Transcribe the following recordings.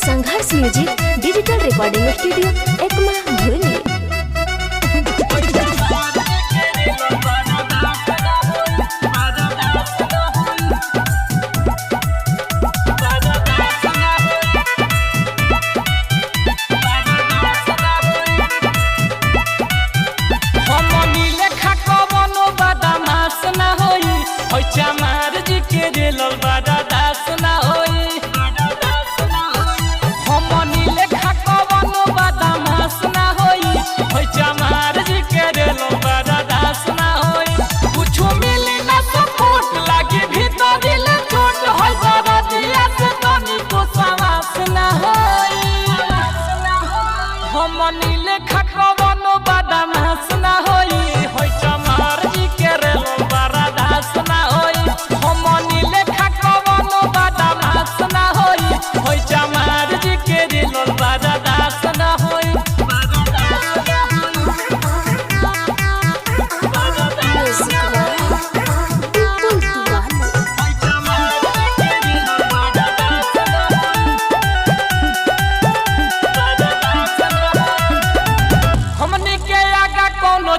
संघर्ष music digital recording studio Ekma भूली।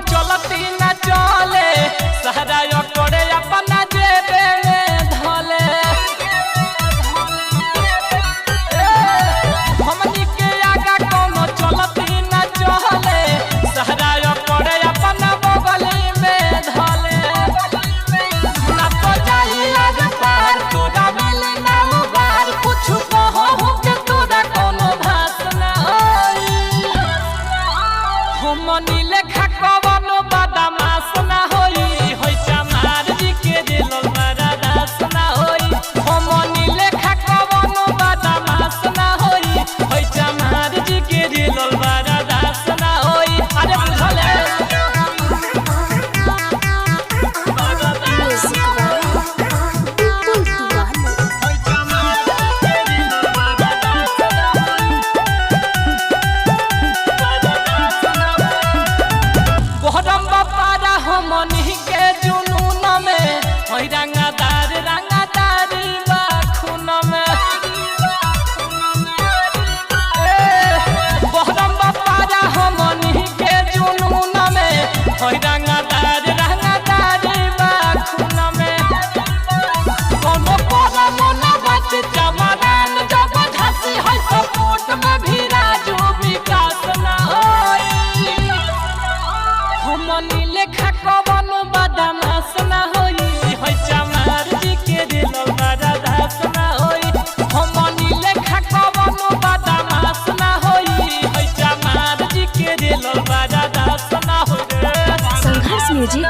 चलती न चले सहरा करे अपना जेबे में धले हमनी के आगा कोनो चलती न चले सहरा करे अपना बगली में धले ना तो जाई आगे पार तोरा मिले ना बार कुछ कहो के तोरा कोनो भास ना होई हमनी लेखा हमनी के जुनून में रंगादारी बा खून में बहरम बापारा हमनी के जुनून में रंगादारी बा खून में कोनो परम न बच चमरान जब धसी है सपोर्ट में भी राजू विकास ना होई हमनी लेखा कवन बदमाश ना होई होय चमार जी के दिल बड़ा दास ना होई हमनी लेखा कवन बदमाश ना होई होय चमार जी के दिल बड़ा दास ना होई। संघर्ष म्यूजिक